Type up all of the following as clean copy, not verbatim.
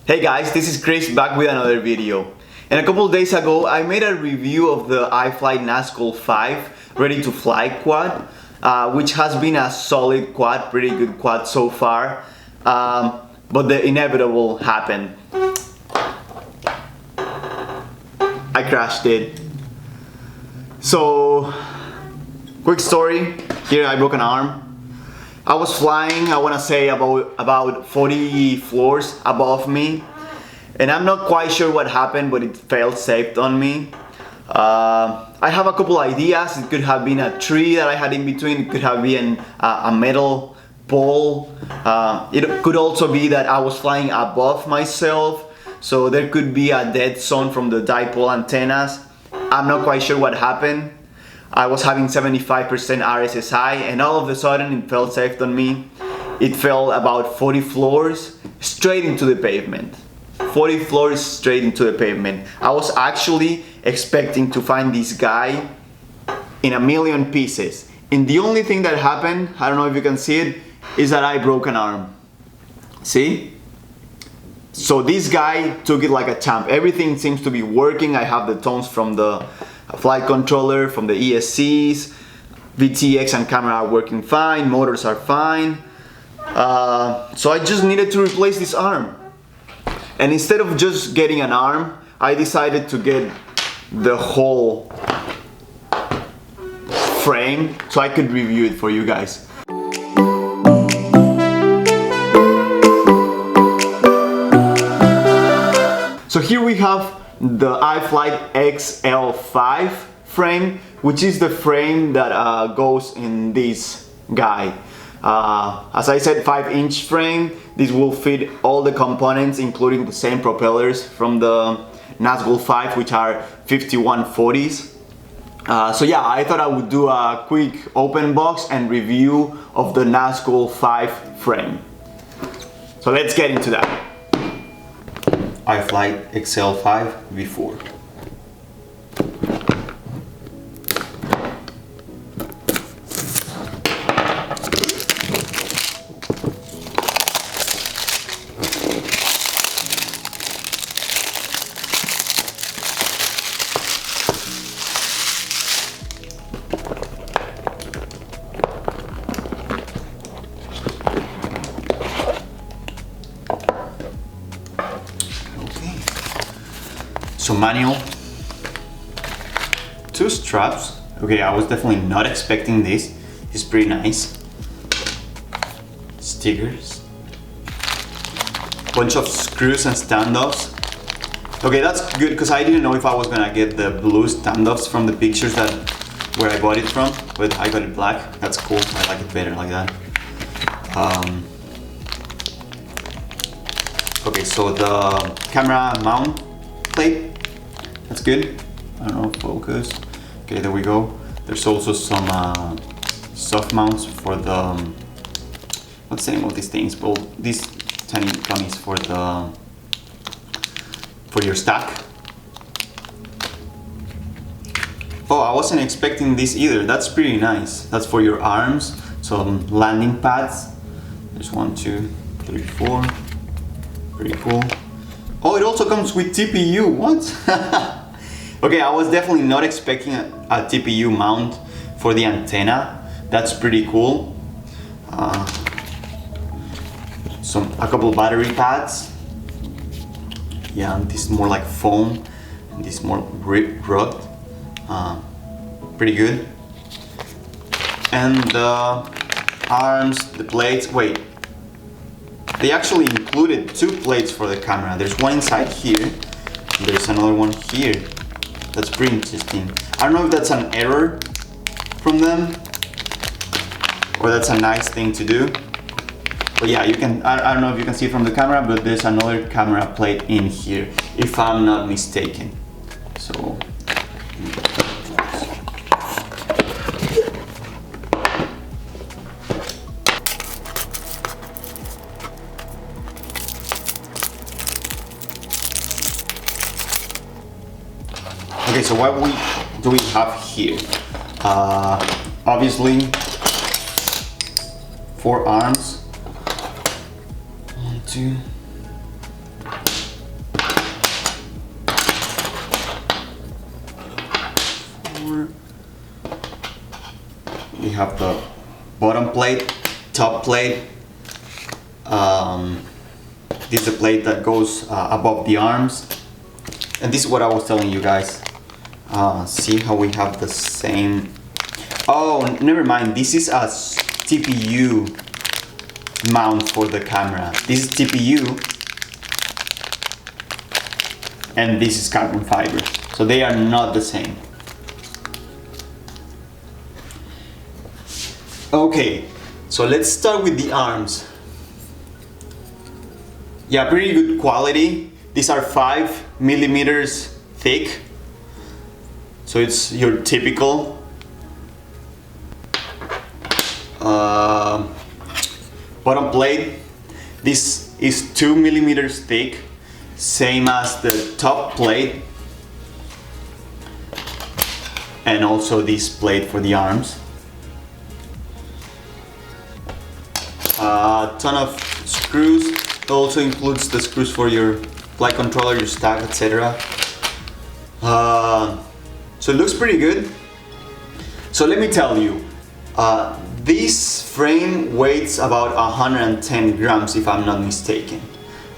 Hey guys, this is Chris back with another video. And a couple of days ago I made a review of the iFlight Nazgul 5 ready to fly quad, which has been a solid quad, pretty good quad so far, but the inevitable happened. I crashed it. So, quick story, here I broke an arm. I was flying, I want to say about 40 floors above me, and I'm not quite sure what happened, but it failed safe on me. I have a couple ideas. It could have been a tree that I had in between, it could have been a metal pole. It could also be that I was flying above myself, so there could be a dead zone from the dipole antennas. I'm not quite sure what happened. I was having 75% RSSI and all of a sudden it fell safe on me. It fell about 40 floors straight into the pavement. 40 floors straight into the pavement. I was actually expecting to find this guy in a million pieces. And the only thing that happened, I don't know if you can see it, is that I broke an arm. See? So this guy took it like a champ. Everything seems to be working. I have the tones from the flight controller, from the ESCs, VTX and camera are working fine, motors are fine. So I just needed to replace this arm. And instead of just getting an arm, I decided to get the whole frame so I could review it for you guys. So here we have the iFlight XL5 frame, which is the frame that goes in this guy. As I said, 5-inch frame. This will fit all the components, including the same propellers from the Nazgul 5, which are 5140s. So yeah, I thought I would do a quick open box and review of the Nazgul 5 frame. So let's get into that. iFlight XL5 V4. So manual, 2 straps. Okay, I was definitely not expecting this. It's pretty nice. Stickers. Bunch of screws and standoffs. Okay, that's good because I didn't know if I was gonna get the blue standoffs from the pictures that where I bought it from, but I got it black. That's cool. I like it better like that. Okay, so the camera mount plate. That's good. I don't know, focus. Okay, there we go. There's also some soft mounts for the what's the name of these things? Well, these tiny gummies for your stack. Oh, I wasn't expecting this either. That's pretty nice. That's for your arms. Some landing pads. There's 1, 2, 3, 4. Pretty cool. Oh, it also comes with TPU. What? Okay, I was definitely not expecting a TPU mount for the antenna. That's pretty cool. A couple battery pads. Yeah, and this is more like foam, and this is more rugged. Pretty good. And the arms, the plates. Wait, they actually included 2 plates for the camera. There's one inside here, and there's another one here. That's pretty interesting. I don't know if that's an error from them or that's a nice thing to do. But yeah, you can. I don't know if you can see it from the camera, but there's another camera plate in here, if I'm not mistaken. So. Okay, so what do we have here? Obviously, 4 arms. 1, 2, have the bottom plate, top plate. This is the plate that goes above the arms. And this is what I was telling you guys. See how we have the same... Oh, never mind. This is a TPU mount for the camera. This is TPU. And this is carbon fiber. So they are not the same. Okay, so let's start with the arms. Yeah, pretty good quality. These are 5 millimeters thick. So it's your typical bottom plate. This is 2 millimeters thick, same as the top plate, and also this plate for the arms. A ton of screws. It also includes the screws for your flight controller, your stack, etc. So it looks pretty good. So let me tell you, this frame weighs about 110 grams if I'm not mistaken.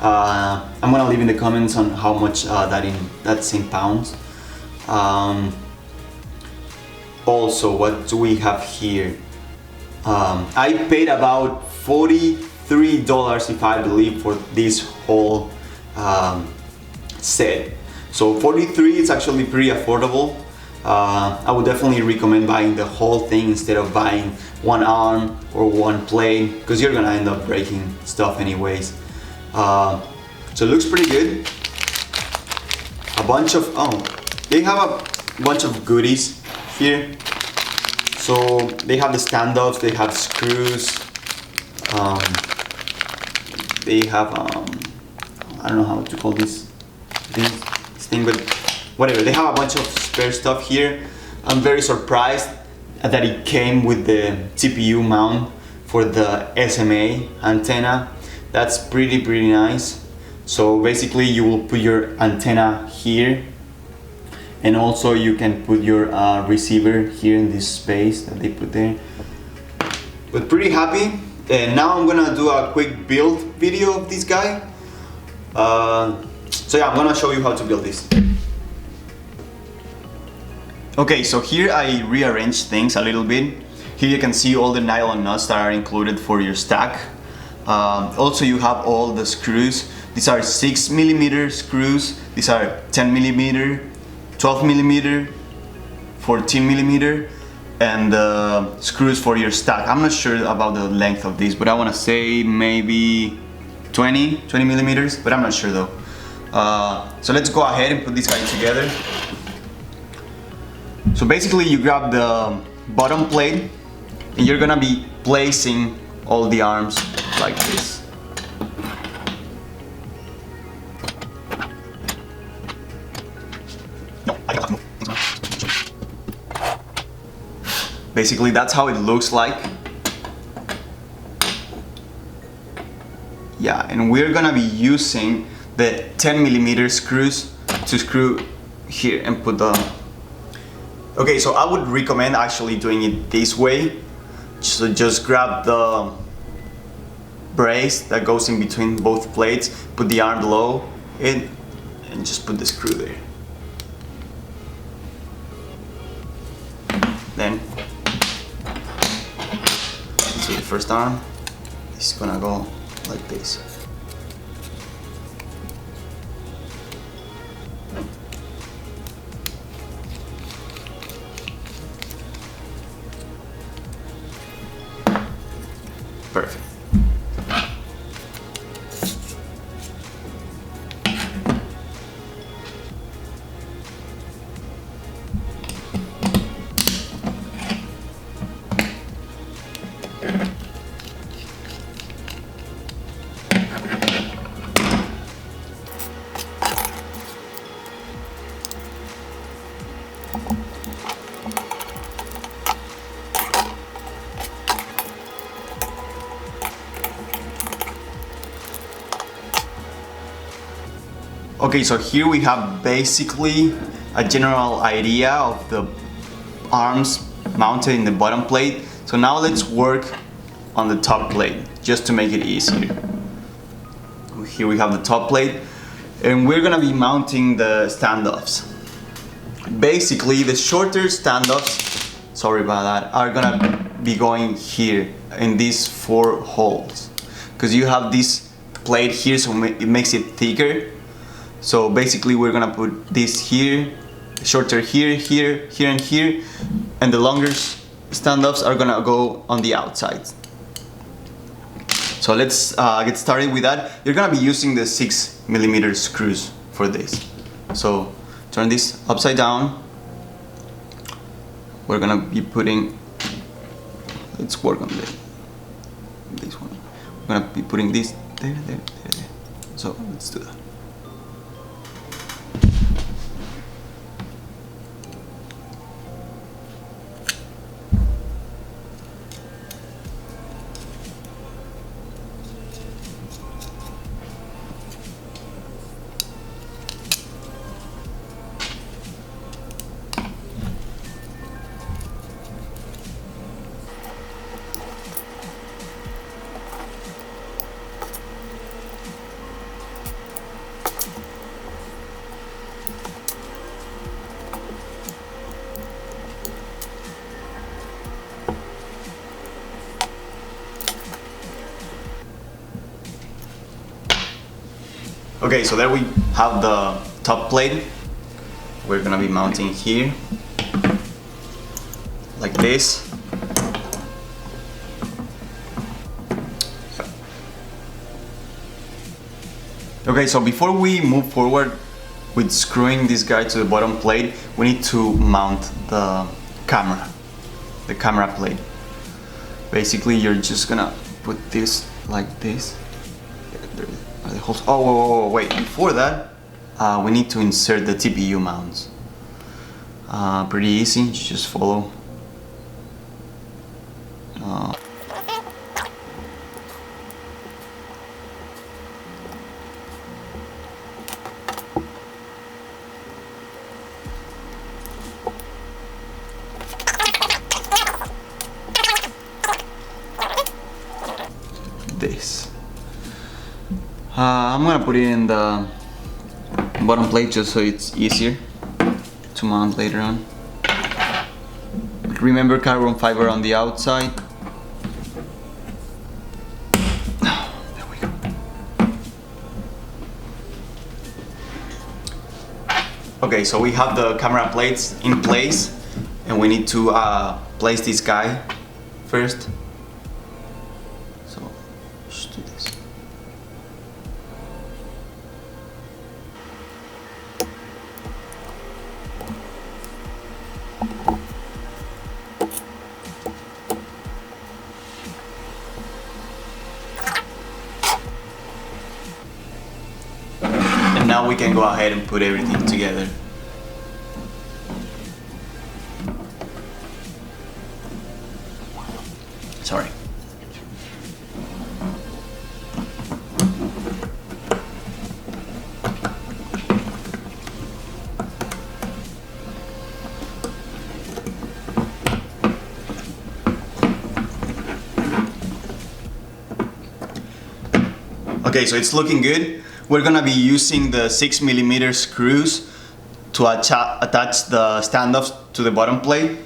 I'm gonna leave in the comments on how much that's in pounds. Also, what do we have here? I paid about $43 if I believe for this whole set. So 43 is actually pretty affordable. I would definitely recommend buying the whole thing instead of buying one arm or one plate, because you're gonna end up breaking stuff anyways. So it looks pretty good. They have a bunch of goodies here. So they have the stand-ups, they have screws, they have I don't know how to call this thing, but whatever. They have a bunch of spare stuff here. I'm very surprised that it came with the TPU mount for the SMA antenna. That's pretty nice. So basically you will put your antenna here, and also you can put your receiver here in this space that they put there. But pretty happy. And now I'm gonna do a quick build video of this guy. So yeah, I'm gonna show you how to build this. Okay, so here I rearranged things a little bit. Here you can see all the nylon nuts that are included for your stack. Also you have all the screws. These are 6 millimeter screws. These are 10 millimeter, 12 millimeter, 14 millimeter, and screws for your stack. I'm not sure about the length of these, but I want to say maybe 20 millimeters, but I'm not sure though. So let's go ahead and put this guy together. So basically you grab the bottom plate and you're gonna be placing all the arms like this. Basically that's how it looks like. Yeah, and we're gonna be using the 10 millimeter screws to screw here and put the... Okay, so I would recommend actually doing it this way. So just grab the brace that goes in between both plates, put the arm below it, and just put the screw there. Then, so the first arm is gonna go like this. Perfect. Okay, so here we have basically a general idea of the arms mounted in the bottom plate. So now let's work on the top plate, just to make it easier. Here we have the top plate, and we're gonna be mounting the standoffs. Basically, the shorter standoffs, sorry about that, are gonna be going here in these 4 holes, because you have this plate here, so it makes it thicker. So basically we're gonna put this here, shorter here, here, here, and here, and the longer standoffs are gonna go on the outside. So let's get started with that. You're gonna be using the 6mm screws for this. So turn this upside down. We're gonna be putting, let's work on this one. We're gonna be putting this there. So let's do that. Okay, so there we have the top plate. We're gonna be mounting here, like this. Okay, so before we move forward with screwing this guy to the bottom plate, we need to mount the camera plate. Basically, you're just gonna put this like this. The holes. Oh, wait, before that, we need to insert the TPU mounts. Pretty easy, just follow. This. I'm gonna put it in the bottom plate just so it's easier to mount later on. Remember, carbon fiber on the outside. There we go. Okay, so we have the camera plates in place, and we need to place this guy first. So just do this. Now we can go ahead and put everything together. Sorry. Okay, so it's looking good. We're gonna be using the 6mm screws to attach the standoffs to the bottom plate.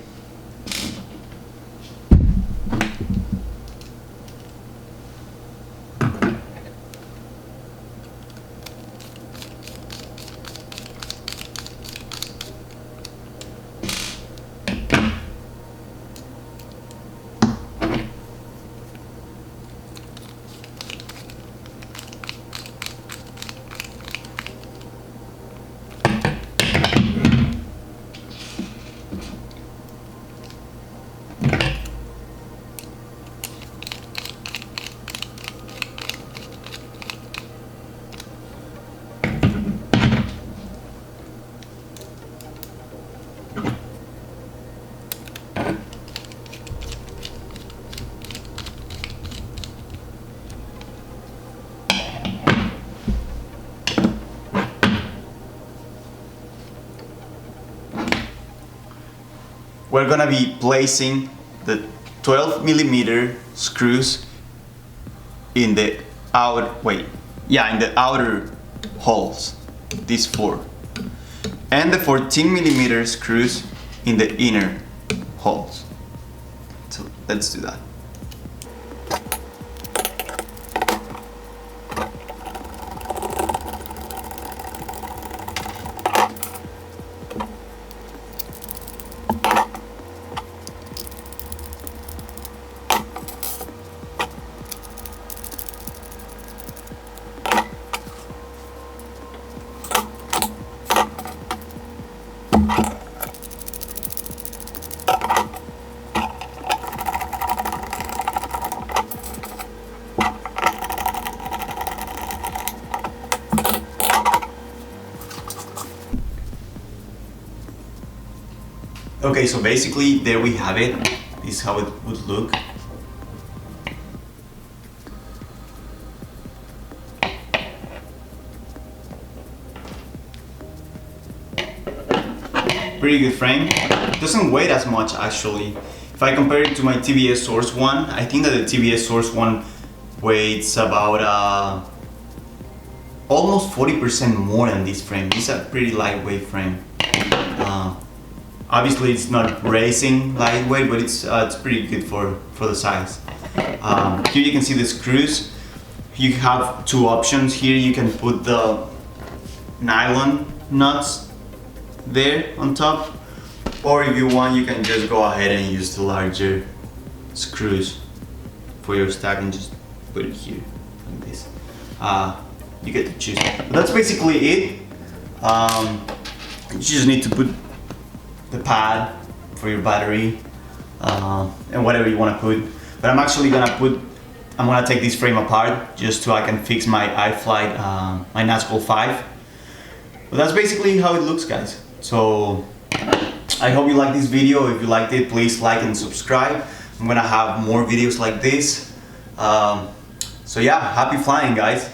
We're gonna be placing the 12 millimeter screws in the in the outer holes, these 4, and the 14 millimeter screws in the inner holes. So let's do that. Okay, so basically there we have it. This is how it would look. Pretty good frame. Doesn't weigh as much actually. If I compare it to my TBS Source one, I think that the TBS Source one weighs about almost 40% more than this frame. This is a pretty lightweight frame. Obviously it's not racing lightweight, but it's pretty good for the size. Here you can see the screws. You have 2 options. Here you can put the nylon nuts there on top, or if you want you can just go ahead and use the larger screws for your stack and just put it here like this. You get to choose. But that's basically it. You just need to put the pad for your battery and whatever you want to put. But I'm actually gonna take this frame apart just so I can fix my iFlight, my Nazgul 5. But that's basically how it looks, guys. So I hope you liked this video. If you liked it, please like and subscribe. I'm gonna have more videos like this. So yeah, happy flying, guys.